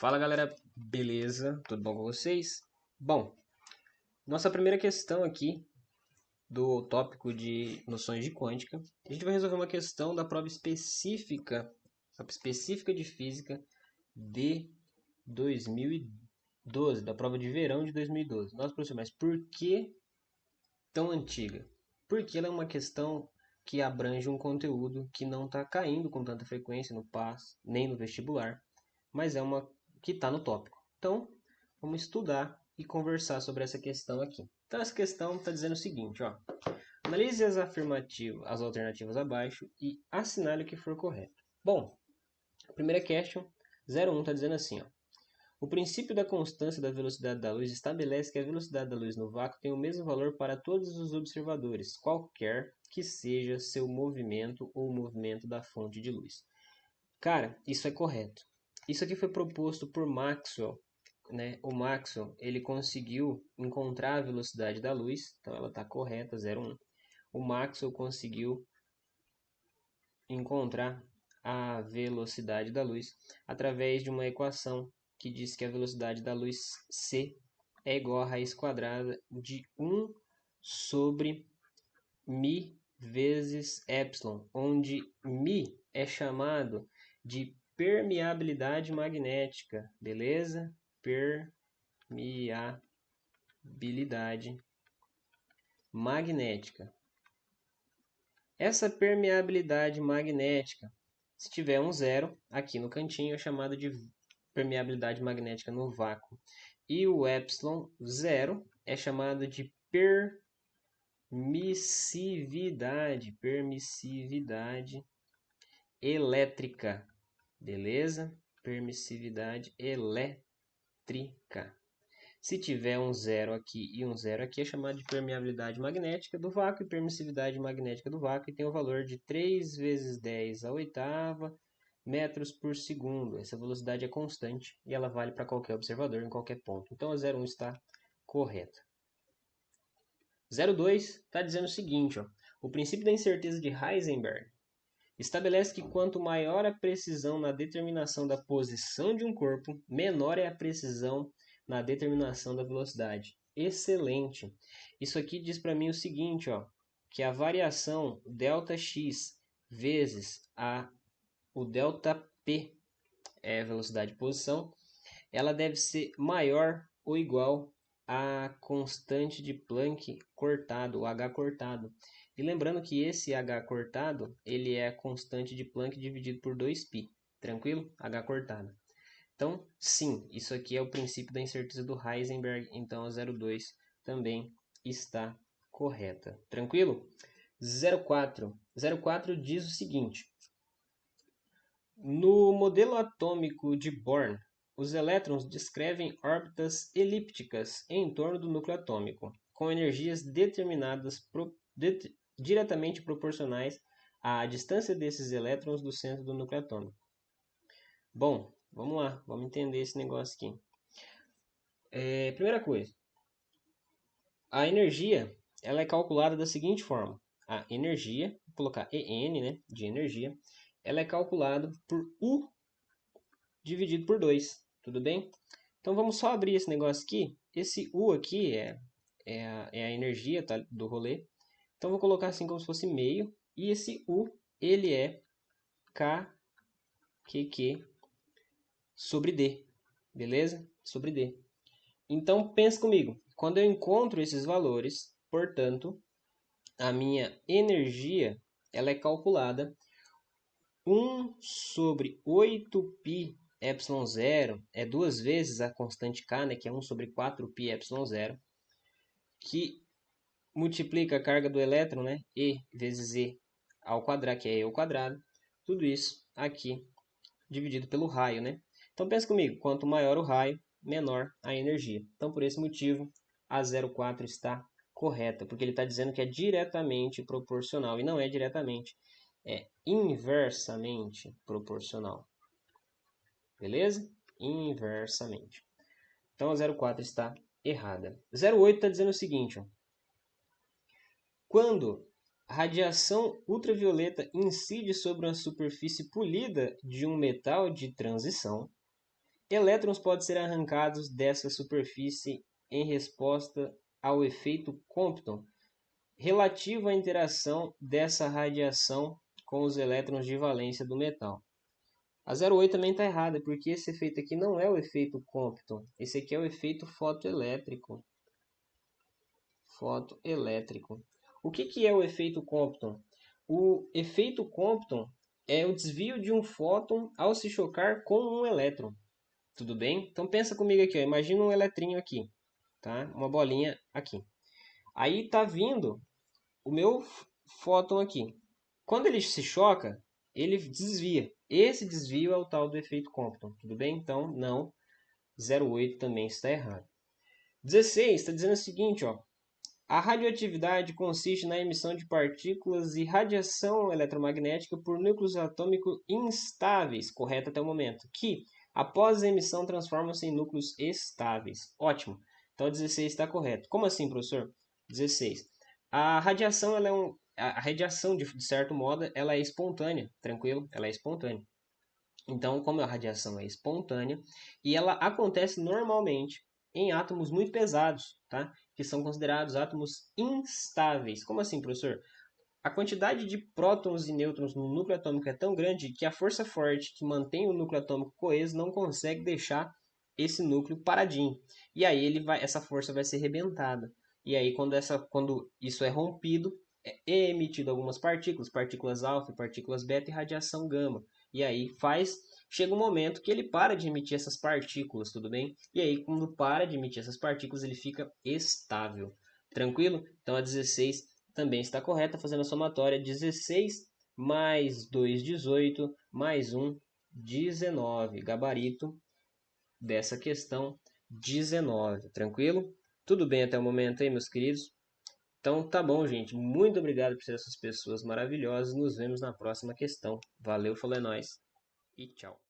Fala galera, beleza? Tudo bom com vocês? Bom, nossa primeira questão aqui do tópico de noções de quântica, a gente vai resolver uma questão da prova específica de física de 2012, da prova de verão de 2012. Nossa, professor, mas por que tão antiga? Porque ela é uma questão que abrange um conteúdo que não está caindo com tanta frequência no PAS, nem no vestibular, mas é uma que está no tópico. Então, vamos estudar e conversar sobre essa questão aqui. Então, essa questão está dizendo o seguinte, ó. Analise as alternativas abaixo e assinale o que for correto. Bom, a primeira question, 01, está dizendo assim, ó. O princípio da constância da velocidade da luz estabelece que a velocidade da luz no vácuo tem o mesmo valor para todos os observadores, qualquer que seja seu movimento ou o movimento da fonte de luz. Cara, isso é correto. Isso aqui foi proposto por Maxwell, né? O Maxwell, ele conseguiu encontrar a velocidade da luz, então ela está correta, 0,1. O Maxwell conseguiu encontrar a velocidade da luz através de uma equação que diz que a velocidade da luz c é igual a raiz quadrada de 1 sobre μ vezes epsilon, onde μ é chamado de permeabilidade magnética, beleza? Permeabilidade magnética. Essa permeabilidade magnética, se tiver um zero aqui no cantinho, é chamado de permeabilidade magnética no vácuo. E o epsilon zero é chamado de permissividade elétrica, beleza? Permissividade elétrica. Se tiver um zero aqui e um zero aqui, é chamado de permeabilidade magnética do vácuo e permissividade magnética do vácuo, e tem o valor de 3 vezes 10 a oitava metros por segundo. Essa velocidade é constante e ela vale para qualquer observador em qualquer ponto. Então a 01 está correta. 02 está dizendo o seguinte, ó, o princípio da incerteza de Heisenberg estabelece que quanto maior a precisão na determinação da posição de um corpo, menor é a precisão na determinação da velocidade. Excelente! Isso aqui diz para mim o seguinte, ó, que a variação ΔX vezes o ΔP, é a velocidade de posição, ela deve ser maior ou igual à constante de Planck cortado, o H cortado. E lembrando que esse H cortado, ele é a constante de Planck dividido por 2π. Tranquilo? H cortado. Então, sim, isso aqui é o princípio da incerteza do Heisenberg. Então, a 02 também está correta. Tranquilo? 04. 04 diz o seguinte. No modelo atômico de Bohr, os elétrons descrevem órbitas elípticas em torno do núcleo atômico, com energias determinadas diretamente proporcionais à distância desses elétrons do centro do núcleo atômico. Bom, vamos lá, vamos entender esse negócio aqui. Primeira coisa, a energia ela é calculada da seguinte forma. A energia, vou colocar EN, né, de energia, ela é calculada por U dividido por 2, tudo bem? Então vamos só abrir esse negócio aqui. Esse U aqui é a energia, tá, do rolê. Então vou colocar assim como se fosse meio. E esse U, ele é KQQ sobre D, beleza? Sobre D. Então pensa comigo. Quando eu encontro esses valores, portanto, a minha energia ela é calculada 1 sobre 8π epsilon zero é duas vezes a constante K, né, que é 1 sobre 4π epsilon zero, que multiplica a carga do elétron, né, E vezes E ao quadrado, que é E ao quadrado, tudo isso aqui dividido pelo raio, né? Então pensa comigo, quanto maior o raio, menor a energia. Então por esse motivo, a 04 está correta, porque ele está dizendo que é diretamente proporcional, e não é diretamente, é inversamente proporcional. Beleza? Inversamente. Então a 04 está errada. 08 está dizendo o seguinte, ó. Quando a radiação ultravioleta incide sobre uma superfície polida de um metal de transição, elétrons podem ser arrancados dessa superfície em resposta ao efeito Compton, relativo à interação dessa radiação com os elétrons de valência do metal. A 08 também está errada, porque esse efeito aqui não é o efeito Compton. Esse aqui é o efeito fotoelétrico. Fotoelétrico. O que é o efeito Compton? O efeito Compton é o desvio de um fóton ao se chocar com um elétron. Tudo bem? Então pensa comigo aqui, ó. Imagina um eletrinho aqui, tá? Uma bolinha aqui. Aí tá vindo o meu fóton aqui. Quando ele se choca, ele desvia. Esse desvio é o tal do efeito Compton. Tudo bem? Então, não. 08 também está errado. 16 está dizendo o seguinte, ó. A radioatividade consiste na emissão de partículas e radiação eletromagnética por núcleos atômicos instáveis, correto até o momento, que, após a emissão, transformam-se em núcleos estáveis. Ótimo. Então, 16 está correto. Como assim, professor? 16. A radiação, a radiação, de certo modo, ela é espontânea, tranquilo? Ela é espontânea. Então, como a radiação é espontânea, e ela acontece normalmente em átomos muito pesados, tá? Que são considerados átomos instáveis. Como assim, professor? A quantidade de prótons e nêutrons no núcleo atômico é tão grande que a força forte que mantém o núcleo atômico coeso não consegue deixar esse núcleo paradinho. E aí essa força vai ser rebentada. E aí quando isso é rompido, é emitido algumas partículas, partículas alfa, partículas beta e radiação gama. E aí chega um momento que ele para de emitir essas partículas, tudo bem? E aí quando para de emitir essas partículas, ele fica estável. Tranquilo? Então a 16 também está correta, fazendo a somatória 16 mais 2, 18, mais 1, 19. Gabarito dessa questão, 19. Tranquilo? Tudo bem até o momento aí, meus queridos? Então tá bom, gente. Muito obrigado por ser essas pessoas maravilhosas. Nos vemos na próxima questão. Valeu, falou, é nóis. E tchau.